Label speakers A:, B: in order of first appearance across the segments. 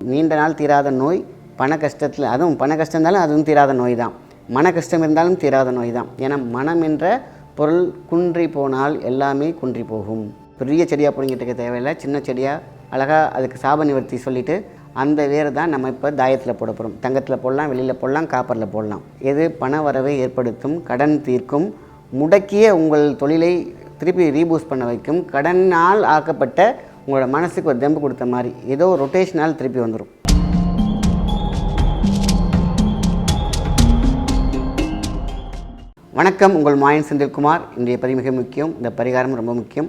A: நீண்ட நாள் தீராத நோய், பண கஷ்டத்தில், அதுவும் பண கஷ்டம் இருந்தாலும் அதுவும் தீராத நோய் தான். மன கஷ்டம் இருந்தாலும் தீராத நோய் தான். ஏன்னா மனம் என்ற பொருள் குன்றி போனால் எல்லாமே குன்றி போகும். பெரிய செடியாக பிடிங்கிட்டு இருக்க தேவையில்லை, சின்ன செடியாக அழகாக அதுக்கு சாப நிவர்த்தி சொல்லிவிட்டு அந்த வேறு தான் நம்ம இப்போ தாயத்தில் போட போகிறோம். தங்கத்தில் போடலாம், வெளியில் போடலாம், காப்பரில் போடலாம். எது பண வரவை ஏற்படுத்தும், கடன் தீர்க்கும், முடக்கிய உங்கள் தொழிலை திருப்பி ரீபூஸ்ட் பண்ண வைக்கும், கடனால் ஆக்கப்பட்ட உங்களோட மனசுக்கு ஒரு தெம்பு கொடுத்த மாதிரி ஏதோ ரொட்டேஷனால் திருப்பி வந்துடும். வணக்கம், உங்கள் மாயன் செந்தில்குமார். இன்றைய பதிவு மிக முக்கியம். இந்த பரிகாரம் ரொம்ப முக்கியம்.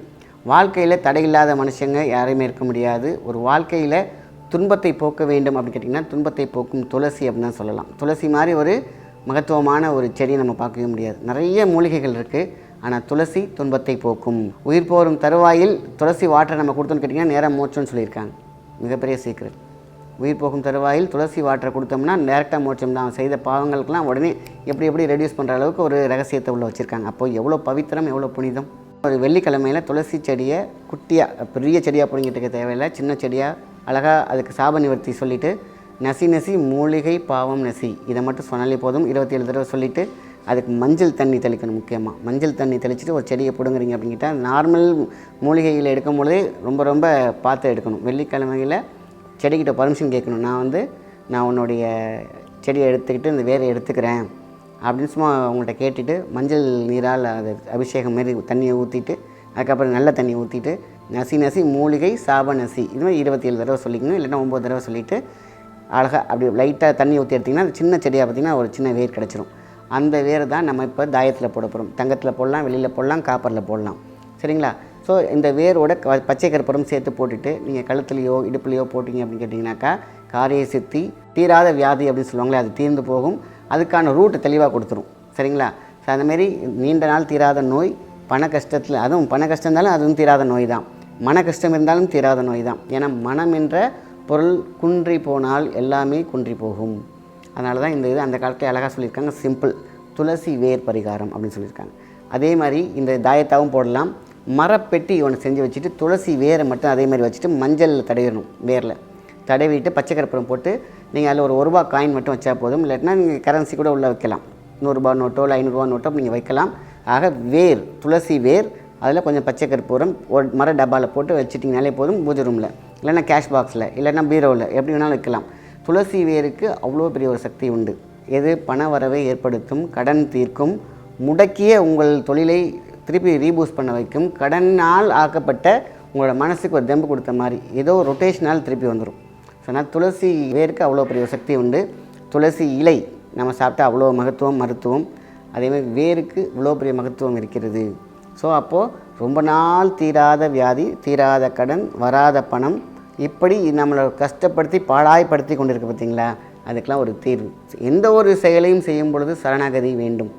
A: வாழ்க்கையில் தடையில்லாத மனுஷங்க யாரையுமே இருக்க முடியாது. ஒரு வாழ்க்கையில் துன்பத்தை போக்க வேண்டும் அப்படின்னு கேட்டிங்கன்னா துன்பத்தை போக்கும் துளசி அப்படின்னு தான் சொல்லலாம். துளசி மாதிரி ஒரு மகத்துவமான ஒரு செடியை நம்ம பார்க்கவே முடியாது. நிறைய மூலிகைகள் இருக்குது, ஆனால் துளசி துன்பத்தை போக்கும். உயிர் போரும் தருவாயில் துளசி வாட்டரை நம்ம கொடுத்தோன்னு கேட்டிங்கன்னா நேராக மோட்சம்னு சொல்லியிருக்காங்க. மிகப்பெரிய சீக்கிரம். உயிர் போகும் தருவாயில் துளசி வாட்டரை கொடுத்தோம்னா டேரெக்டாக மோட்சம் தான். செய்த பாவங்களுக்கெல்லாம் உடனே எப்படி ரெடியூஸ் பண்ணுற அளவுக்கு ஒரு ரகசியத்தை உள்ள வச்சுருக்காங்க. அப்போது எவ்வளோ பவித்திரம், எவ்வளோ புனிதம். ஒரு வெள்ளிக்கிழமையில் துளசி செடியை குட்டியாக, பெரிய செடியாக பிடிங்கிட்டு இருக்க தேவையில்லை, சின்ன செடியாக அழகாக அதுக்கு சாப நிவர்த்தி சொல்லிவிட்டு நசி மூலிகை பாவம் நசி இதை மட்டும் சொன்னாலே போதும். 27 தடவை சொல்லிவிட்டு அதுக்கு மஞ்சள் தண்ணி தெளிக்கணும். முக்கியமாக மஞ்சள் தண்ணி தெளிச்சுட்டு ஒரு செடியை பிடுங்குறீங்க அப்படிங்கிட்டா நார்மல் மூலிகையில் எடுக்கும் பொழுதே ரொம்ப பார்த்து எடுக்கணும். வெள்ளிக்கிழமையில் செடிக்கிட்ட பர்மிஷன் கேட்கணும். நான் உன்னுடைய செடியை எடுத்துக்கிட்டு இந்த வேரை எடுத்துக்கிறேன் அப்படின்னு சும்மா அவங்கள்ட்ட கேட்டுட்டு மஞ்சள் நீரால் அது அபிஷேகம் மாரி தண்ணியை ஊற்றிட்டு அதுக்கப்புறம் நல்ல தண்ணி ஊற்றிட்டு நசி மூலிகை சாப நசி இது மாதிரி 27 தடவை சொல்லிக்கணும். இல்லைன்னா 9 தடவை சொல்லிவிட்டு அழகாக அப்படி லைட்டாக தண்ணி ஊற்றி எடுத்திங்கன்னா அது சின்ன செடியாக பார்த்திங்கன்னா ஒரு சின்ன வேர் கிடச்சிரும். அந்த வேர் தான் நம்ம இப்போ தாயத்தில் போட போகிறோம். தங்கத்தில் போடலாம், வெளியில் போடலாம், காப்பரில் போடலாம். சரிங்களா? ஸோ இந்த வேரோட பச்சை கற்பூரம் சேர்த்து போட்டுட்டு நீங்கள் கழுத்துலையோ இடுப்புலையோ போட்டிங்க அப்படின்னு கேட்டிங்கனாக்கா காரிய சித்தி, தீராத வியாதி அப்படின்னு சொல்லுவாங்களே, அது தீர்ந்து போகும். அதுக்கான ரூட்டு தெளிவாக கொடுத்துரும். சரிங்களா? ஸோ அந்தமாரி நீண்ட நாள் தீராத நோய், பண கஷ்டத்தில், அதுவும் பண கஷ்டம் இருந்தாலும் அதுவும் தீராத நோய் தான். மன கஷ்டம் இருந்தாலும் தீராத நோய் தான். ஏன்னா மனம் என்ற பொருள் குன்றி போனால் எல்லாமே குன்றி போகும். அதனால தான் இந்த இது அந்த காலத்தில் அழகாக சொல்லியிருக்காங்க. சிம்பிள் துளசி வேர் பரிகாரம் அப்படின்னு சொல்லியிருக்காங்க. அதே மாதிரி இந்த தாயத்தாவும் போடலாம். மரப்பெட்டி ஒன்று செஞ்சு வச்சுட்டு துளசி வேரை மட்டும் அதே மாதிரி வச்சுட்டு மஞ்சள் தடவிடணும். வேரில் தடவிட்டு பச்சை கற்பூரம் போட்டு நீங்கள் அதில் ஒரு ரூபா காயின் மட்டும் வச்சா போதும். இல்லாட்டினா நீங்கள் கரன்சி கூட உள்ளே வைக்கலாம். 100 ரூபா நோட்டோ இல்லை 500 ரூபா நோட்டோ நீங்கள் வைக்கலாம். ஆக வேர், துளசி வேர், அதில் கொஞ்சம் பச்சை கற்பூரம் ஒரு மர டப்பாவில் போட்டு வச்சுட்டிங்கனாலே போதும். பூஜை ரூமில் இல்லைன்னா கேஷ் பாக்ஸில் இல்லைன்னா பீரோவில் எப்படி வேணாலும் வைக்கலாம். துளசி வேருக்கு அவ்வளோ பெரிய ஒரு சக்தி உண்டு. எது பண வரவை ஏற்படுத்தும், கடன் தீர்க்கும், முடக்கிய உங்கள் தொழிலை திருப்பி ரீபூஸ்ட் பண்ண வைக்கும், கடனால் ஆக்கப்பட்ட உங்களோட மனசுக்கு ஒரு தெம்பு கொடுத்த மாதிரி ஏதோ ரொட்டேஷனால் திருப்பி வந்துடும். ஸோ அதனால் துளசி வேருக்கு அவ்வளோ பெரிய ஒரு சக்தி உண்டு. துளசி இலை நம்ம சாப்பிட்டா அவ்வளோ மகத்துவம், மருத்துவம். அதேமாதிரி வேருக்கு இவ்வளோ பெரிய மகத்துவம் இருக்கிறது. ஸோ அப்போது ரொம்ப நாள் தீராத வியாதி, தீராத கடன், வராத பணம், இப்படி நம்மளை கஷ்டப்படுத்தி பாழாய்ப்படுத்தி கொண்டு இருக்க பார்த்தீங்களா, அதுக்கெலாம் ஒரு தீர்வு. எந்த ஒரு செயலையும் செய்யும் பொழுது சரணாகதி வேண்டும்.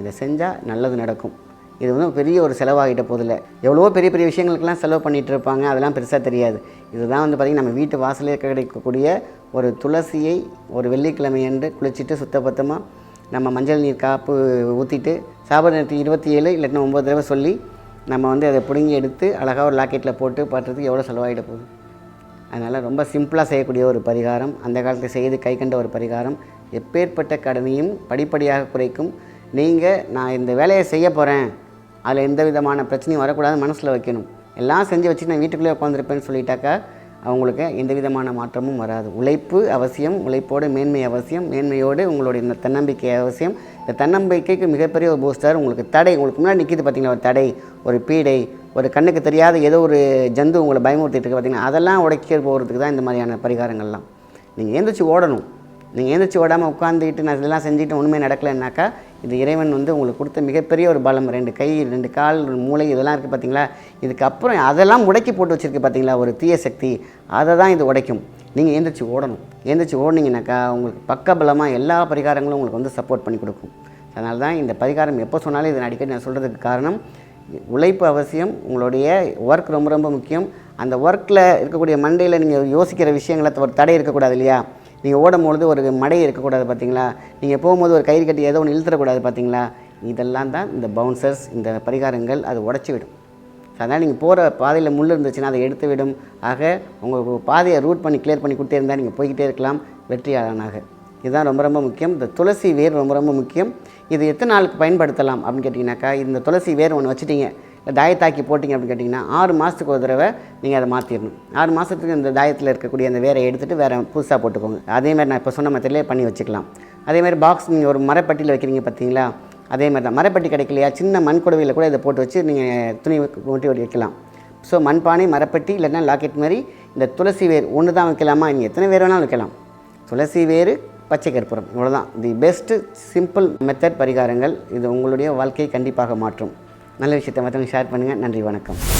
A: இதை செஞ்சால் நல்லது நடக்கும். இது பெரிய ஒரு செலவாகிட்ட போதில்லை. எவ்வளோ பெரிய விஷயங்களுக்கெல்லாம் செலவு பண்ணிகிட்டு இருப்பாங்க, அதெல்லாம் பெருசாக தெரியாது. இதுதான் பார்த்திங்கன்னா நம்ம வீட்டு வாசலே கிடைக்கக்கூடிய ஒரு துளசியை ஒரு வெள்ளிக்கிழமை அன்று குளிச்சுட்டு சுத்தபத்தமாக நம்ம மஞ்சள் நீர் காப்பு ஊற்றிட்டு சாப நேரத்து 27 இல்லைன்னா 9 தடவை சொல்லி நம்ம அதை பிடுங்கி எடுத்து அழகாக ஒரு லாக்கெட்டில் போட்டு பண்ணுறதுக்கு எவ்வளோ செலவாகிட போகுது. அதனால் ரொம்ப சிம்பிளாக செய்யக்கூடிய ஒரு பரிகாரம், அந்த காலத்தில் செய்து கை கண்ட ஒரு பரிகாரம். எப்பேற்பட்ட கடனையும் படிப்படியாக குறைக்கும். நான் இந்த வேலையை செய்ய போகிறேன், அதில் எந்த விதமான பிரச்சனையும் வரக்கூடாதுன்னு மனசில் வைக்கணும். எல்லாம் செஞ்சு வச்சுட்டு நான் வீட்டுக்குள்ளே உட்காந்துருப்பேன்னு சொல்லிட்டாக்கா அவங்களுக்கு எந்த விதமான மாற்றமும் வராது. உழைப்பு அவசியம், உழைப்போடு மேன்மை அவசியம், மேன்மையோடு உங்களுடைய இந்த தன்னம்பிக்கை அவசியம். இந்த தன்னம்பிக்கைக்கு மிகப்பெரிய ஒரு பூஸ்டர். உங்களுக்கு தடை, உங்களுக்கு முன்னாடி நிற்கிது பார்த்திங்களா, ஒரு தடை, ஒரு பீடை, ஒரு கண்ணுக்கு தெரியாத ஏதோ ஒரு ஜந்து உங்களை பயமுறுத்திட்டு இருக்கு பார்த்திங்கன்னா, அதெல்லாம் உடைக்க போகிறதுக்கு தான் இந்த மாதிரியான பரிகாரங்கள்லாம். நீங்கள் எழுந்திரிச்சு ஓடணும். நீங்கள் எழுந்திரிச்சு ஓடாமல் உட்காந்துக்கிட்டு நான் இதெல்லாம் செஞ்சுட்டு ஒன்றுமே நடக்கலைன்னாக்கா இது இறைவன் உங்களுக்கு கொடுத்த மிகப்பெரிய ஒரு பலம். 2 கை, 2 கால், மூளை, இதெல்லாம் இருக்குது பார்த்திங்களா. இதுக்கப்புறம் அதெல்லாம் முடக்கி போட்டு வச்சுருக்கு பார்த்திங்களா ஒரு தீய சக்தி, அதை தான் இது உடைக்கும். நீங்கள் எழுந்திரிச்சு ஓடணும். எழுந்திரிச்சு ஓடினீங்கன்னாக்கா உங்களுக்கு பக்கபலமாக எல்லா பரிகாரங்களும் உங்களுக்கு சப்போர்ட் பண்ணி கொடுக்கும். அதனால தான் இந்த பரிகாரம் எப்போ சொன்னாலும் இதை அடிக்கடி நான் சொல்கிறதுக்கு காரணம், உழைப்பு அவசியம், உங்களுடைய ஒர்க் ரொம்ப முக்கியம். அந்த ஒர்க்கில் இருக்கக்கூடிய மண்டையில் நீங்கள் யோசிக்கிற விஷயங்களை ஒரு தடை இருக்கக்கூடாது இல்லையா. நீங்கள் ஓடும்பொழுது ஒரு மடை இருக்கக்கூடாது பார்த்தீங்களா, நீங்கள் போகும்போது ஒரு கயிறு கட்டி ஏதோ ஒன்று இழுத்துடக்கூடாது பார்த்தீங்களா. இதெல்லாம் தான் இந்த பவுன்சர்ஸ், இந்த பரிகாரங்கள் அது உடச்சி விடும். அதனால் நீங்கள் போகிற பாதையில் முள் இருந்துச்சுன்னா அதை எடுத்து விடும். ஆக உங்களுக்கு பாதையை ரூட் பண்ணி கிளியர் பண்ணி கொடுத்தே இருந்தால் நீங்கள் போய்கிட்டே இருக்கலாம் வெற்றியாளனாக. இதுதான் ரொம்ப ரொம்ப முக்கியம். இந்த துளசி வேர் ரொம்ப ரொம்ப முக்கியம். இது எத்தனை நாளுக்கு பயன்படுத்தலாம் அப்படின்னு கேட்டிங்கனாக்கா, இந்த துளசி வேர் ஒன்று வச்சுட்டிங்க, இல்லை தாயத்தாக்கி போட்டிங்க அப்படின்னு கேட்டிங்கன்னா 6 மாதத்துக்கு ஒரு தடவை நீங்கள் அதை மாற்றிடணும். 6 மாதத்துக்கு இந்த தாயத்தில் இருக்கக்கூடிய அந்த வேரை எடுத்துகிட்டு வேறு புதுசாக போட்டுக்கோங்க. அதேமாதிரி நான் இப்போ சொன்ன மெத்தட்லேயே பண்ணி வச்சுக்கலாம். அதேமாதிரி பாக்ஸ் நீங்கள் ஒரு மரப்பட்டியில் வைக்கிறீங்க பார்த்தீங்களா, அதே மாதிரி தான். மரப்பட்டி கிடைக்கலையா, சின்ன மண் குடவையில் கூட இதை போட்டு வச்சு நீங்கள் துணி கொட்டி வைக்கலாம். ஸோ மண்பானை, மரப்பட்டி இல்லைன்னா லாக்கெட் மாதிரி இந்த துளசி வேர் ஒன்று தான் வைக்கலாமா, நீங்கள் எத்தனை வேர் வேணாலும் வைக்கலாம். துளசி வேர், பச்சை கற்பூரம், இவ்வளோதான் தி பெஸ்ட்டு சிம்பிள் மெத்தட் பரிகாரங்கள். இது உங்களுடைய வாழ்க்கையை கண்டிப்பாக மாற்றும். நல்ல விஷயத்தை மற்றவங்க ஷேர் பண்ணுங்கள். நன்றி, வணக்கம்.